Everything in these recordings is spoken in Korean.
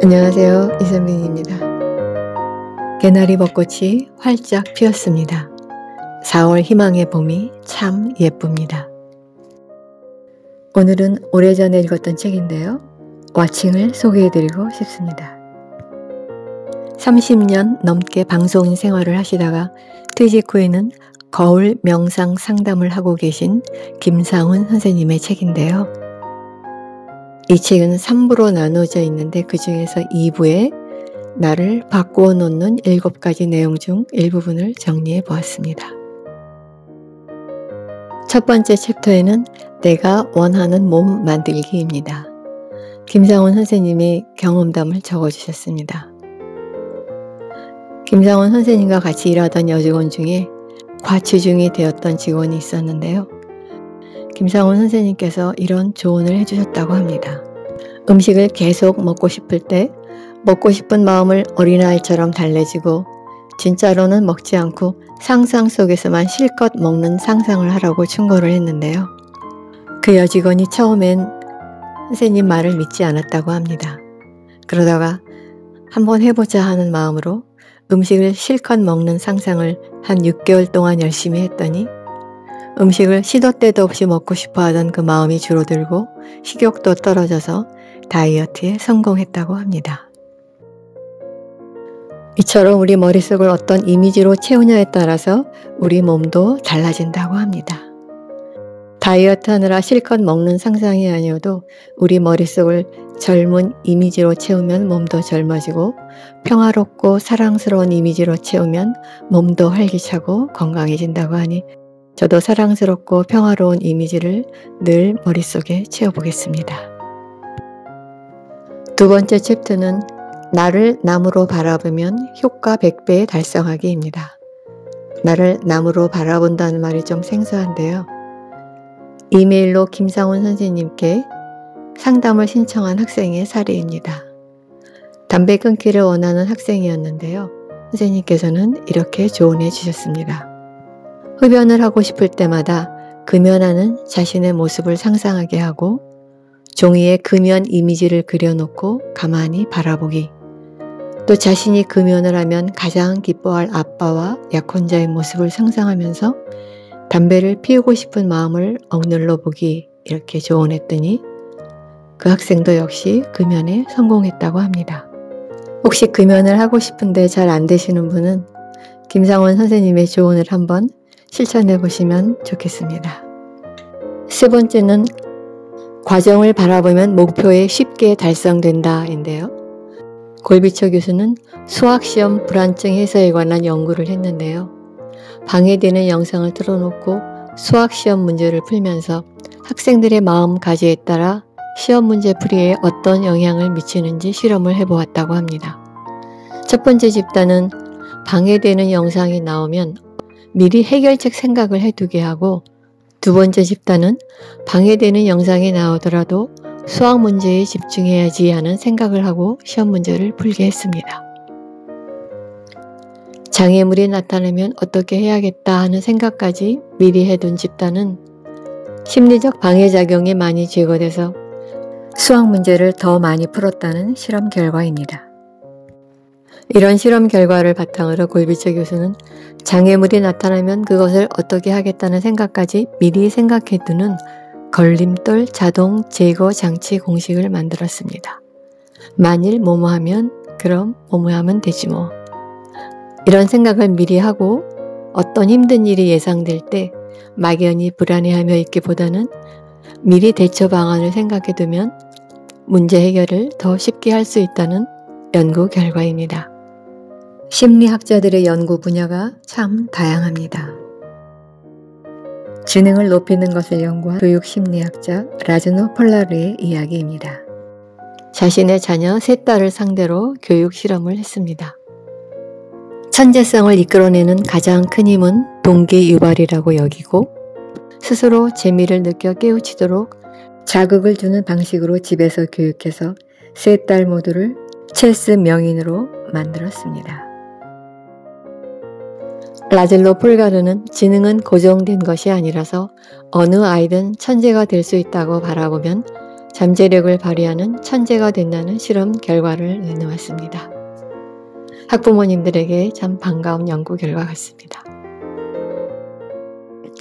안녕하세요. 이선민입니다. 개나리 벚꽃이 활짝 피었습니다. 4월 희망의 봄이 참 예쁩니다. 오늘은 오래전에 읽었던 책인데요. 와칭을 소개해드리고 싶습니다. 30년 넘게 방송인 생활을 하시다가 퇴직 후에는 거울 명상 상담을 하고 계신 김상훈 선생님의 책인데요. 이 책은 3부로 나눠져 있는데 그 중에서 2부에 나를 바꾸어 놓는 7가지 내용 중 일부분을 정리해 보았습니다. 첫 번째 챕터에는 내가 원하는 몸 만들기입니다. 김상훈 선생님이 경험담을 적어주셨습니다. 김상훈 선생님과 같이 일하던 여직원 중에 과체중이 되었던 직원이 있었는데요. 김상훈 선생님께서 이런 조언을 해주셨다고 합니다. 음식을 계속 먹고 싶을 때 먹고 싶은 마음을 어린아이처럼 달래지고 진짜로는 먹지 않고 상상 속에서만 실컷 먹는 상상을 하라고 충고를 했는데요. 그 여직원이 처음엔 선생님 말을 믿지 않았다고 합니다. 그러다가 한번 해보자 하는 마음으로 음식을 실컷 먹는 상상을 한 6개월 동안 열심히 했더니 음식을 시도 때도 없이 먹고 싶어 하던 그 마음이 줄어들고 식욕도 떨어져서 다이어트에 성공했다고 합니다. 이처럼 우리 머릿속을 어떤 이미지로 채우냐에 따라서 우리 몸도 달라진다고 합니다. 다이어트 하느라 실컷 먹는 상상이 아니어도 우리 머릿속을 젊은 이미지로 채우면 몸도 젊어지고 평화롭고 사랑스러운 이미지로 채우면 몸도 활기차고 건강해진다고 하니 저도 사랑스럽고 평화로운 이미지를 늘 머릿속에 채워보겠습니다. 두 번째 챕터는 나를 남으로 바라보면 효과 100배 달성하기입니다. 나를 남으로 바라본다는 말이 좀 생소한데요. 이메일로 김상훈 선생님께 상담을 신청한 학생의 사례입니다. 담배 끊기를 원하는 학생이었는데요. 선생님께서는 이렇게 조언해 주셨습니다. 흡연을 하고 싶을 때마다 금연하는 자신의 모습을 상상하게 하고 종이에 금연 이미지를 그려놓고 가만히 바라보기. 또 자신이 금연을 하면 가장 기뻐할 아빠와 약혼자의 모습을 상상하면서 담배를 피우고 싶은 마음을 억눌러 보기 이렇게 조언했더니 그 학생도 역시 금연에 성공했다고 합니다. 혹시 금연을 하고 싶은데 잘 안 되시는 분은 김상훈 선생님의 조언을 한번 실천해 보시면 좋겠습니다. 세 번째는 과정을 바라보면 목표에 쉽게 달성된다인데요. 골비처 교수는 수학시험 불안증 해소에 관한 연구를 했는데요. 방해되는 영상을 틀어놓고 수학시험 문제를 풀면서 학생들의 마음가짐에 따라 시험 문제 풀이에 어떤 영향을 미치는지 실험을 해보았다고 합니다. 첫 번째 집단은 방해되는 영상이 나오면 미리 해결책 생각을 해두게 하고 두 번째 집단은 방해되는 영상이 나오더라도 수학 문제에 집중해야지 하는 생각을 하고 시험 문제를 풀게 했습니다. 장애물이 나타나면 어떻게 해야겠다 하는 생각까지 미리 해둔 집단은 심리적 방해작용이 많이 제거돼서 수학 문제를 더 많이 풀었다는 실험 결과입니다. 이런 실험 결과를 바탕으로 골비처 교수는 장애물이 나타나면 그것을 어떻게 하겠다는 생각까지 미리 생각해두는 걸림돌 자동 제거 장치 공식을 만들었습니다. 만일 뭐뭐 하면 그럼 뭐뭐 하면 되지 뭐. 이런 생각을 미리 하고 어떤 힘든 일이 예상될 때 막연히 불안해하며 있기보다는 미리 대처 방안을 생각해두면 문제 해결을 더 쉽게 할 수 있다는 연구 결과입니다. 심리학자들의 연구 분야가 참 다양합니다. 지능을 높이는 것을 연구한 교육심리학자 라즈노 폴라르의 이야기입니다. 자신의 자녀 3딸을 상대로 교육 실험을 했습니다. 천재성을 이끌어내는 가장 큰 힘은 동기 유발이라고 여기고 스스로 재미를 느껴 깨우치도록 자극을 주는 방식으로 집에서 교육해서 3딸 모두를 체스 명인으로 만들었습니다. 라젤로 폴가르는 지능은 고정된 것이 아니라서 어느 아이든 천재가 될 수 있다고 바라보면 잠재력을 발휘하는 천재가 된다는 실험 결과를 내놓았습니다. 학부모님들에게 참 반가운 연구 결과 같습니다.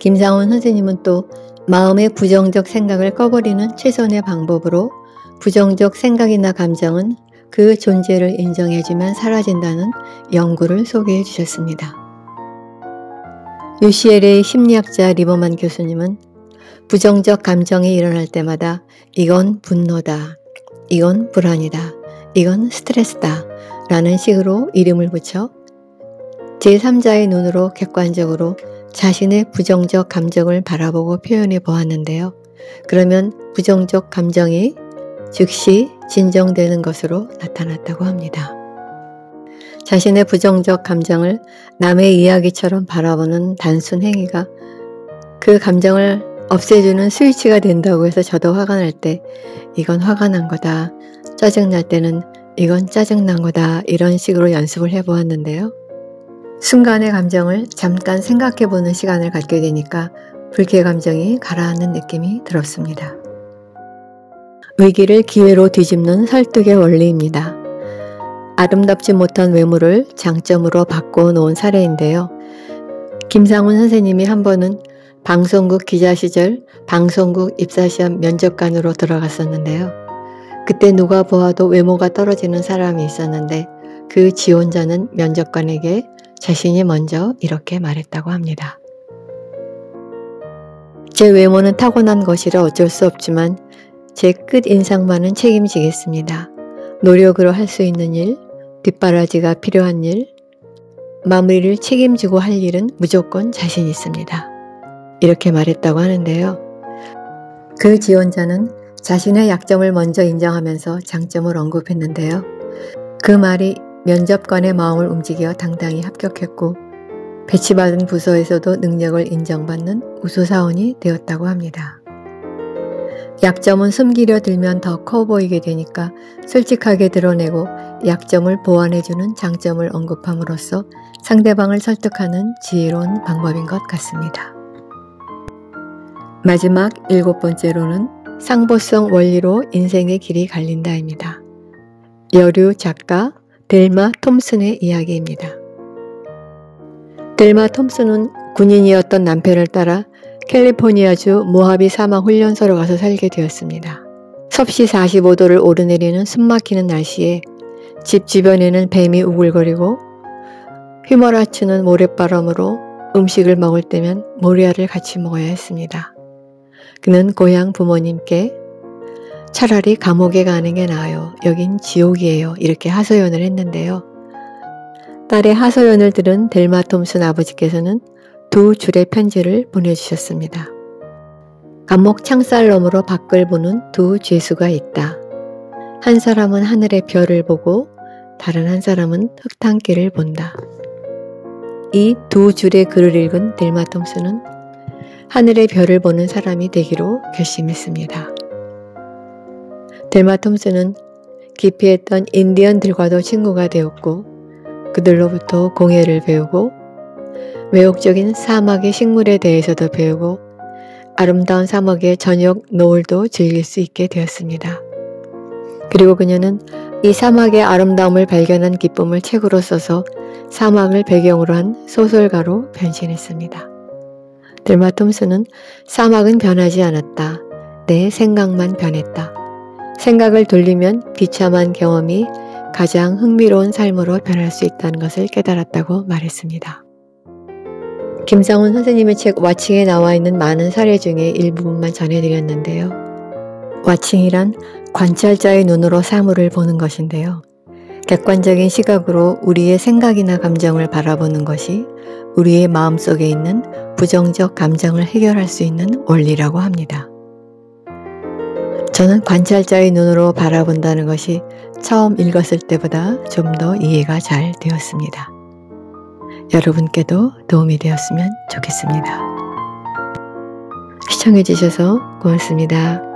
김상훈 선생님은 또 마음의 부정적 생각을 꺼버리는 최선의 방법으로 부정적 생각이나 감정은 그 존재를 인정해주면 사라진다는 연구를 소개해 주셨습니다. UCLA 심리학자 리버만 교수님은 부정적 감정이 일어날 때마다 이건 분노다, 이건 불안이다, 이건 스트레스다 라는 식으로 이름을 붙여 제3자의 눈으로 객관적으로 자신의 부정적 감정을 바라보고 표현해 보았는데요. 그러면 부정적 감정이 즉시 진정되는 것으로 나타났다고 합니다. 자신의 부정적 감정을 남의 이야기처럼 바라보는 단순 행위가 그 감정을 없애주는 스위치가 된다고 해서 저도 화가 날 때 이건 화가 난 거다, 짜증날 때는 이건 짜증난 거다 이런 식으로 연습을 해보았는데요. 순간의 감정을 잠깐 생각해보는 시간을 갖게 되니까 불쾌 감정이 가라앉는 느낌이 들었습니다. 위기를 기회로 뒤집는 설득의 원리입니다. 아름답지 못한 외모를 장점으로 바꿔놓은 사례인데요. 김상훈 선생님이 한 번은 방송국 기자 시절 방송국 입사시험 면접관으로 들어갔었는데요. 그때 누가 보아도 외모가 떨어지는 사람이 있었는데 그 지원자는 면접관에게 자신이 먼저 이렇게 말했다고 합니다. 제 외모는 타고난 것이라 어쩔 수 없지만 제 끝인상만은 책임지겠습니다. 노력으로 할 수 있는 일, 뒷바라지가 필요한 일, 마무리를 책임지고 할 일은 무조건 자신 있습니다. 이렇게 말했다고 하는데요. 그 지원자는 자신의 약점을 먼저 인정하면서 장점을 언급했는데요. 그 말이 면접관의 마음을 움직여 당당히 합격했고 배치받은 부서에서도 능력을 인정받는 우수사원이 되었다고 합니다. 약점은 숨기려 들면 더 커 보이게 되니까 솔직하게 드러내고 약점을 보완해주는 장점을 언급함으로써 상대방을 설득하는 지혜로운 방법인 것 같습니다. 마지막 7번째로는 상보성 원리로 인생의 길이 갈린다입니다. 여류 작가 델마 톰슨의 이야기입니다. 델마 톰슨은 군인이었던 남편을 따라 캘리포니아주 모하비 사막 훈련소로 가서 살게 되었습니다. 섭씨 45도를 오르내리는 숨막히는 날씨에 집 주변에는 뱀이 우글거리고 휘몰아치는 모래바람으로 음식을 먹을 때면 모래알을 같이 먹어야 했습니다. 그는 고향 부모님께 차라리 감옥에 가는 게 나아요. 여긴 지옥이에요. 이렇게 하소연을 했는데요. 딸의 하소연을 들은 델마 톰슨 아버지께서는 2줄의 편지를 보내주셨습니다. 감옥 창살 너머로 밖을 보는 두 죄수가 있다. 한 사람은 하늘의 별을 보고 다른 한 사람은 흙탕길을 본다. 이 2줄의 글을 읽은 델마 톰슨은 하늘의 별을 보는 사람이 되기로 결심했습니다. 델마 톰슨은 기피했던 인디언들과도 친구가 되었고 그들로부터 공예를 배우고 외국적인 사막의 식물에 대해서도 배우고 아름다운 사막의 저녁 노을도 즐길 수 있게 되었습니다. 그리고 그녀는 이 사막의 아름다움을 발견한 기쁨을 책으로 써서 사막을 배경으로 한 소설가로 변신했습니다. 델마 톰슨은 사막은 변하지 않았다. 내 생각만 변했다. 생각을 돌리면 비참한 경험이 가장 흥미로운 삶으로 변할 수 있다는 것을 깨달았다고 말했습니다. 김상훈 선생님의 책 와칭에 나와 있는 많은 사례 중에 일부분만 전해드렸는데요. 와칭이란 관찰자의 눈으로 사물을 보는 것인데요. 객관적인 시각으로 우리의 생각이나 감정을 바라보는 것이 우리의 마음속에 있는 부정적 감정을 해결할 수 있는 원리라고 합니다. 저는 관찰자의 눈으로 바라본다는 것이 처음 읽었을 때보다 좀 더 이해가 잘 되었습니다. 여러분께도 도움이 되었으면 좋겠습니다. 시청해 주셔서 고맙습니다.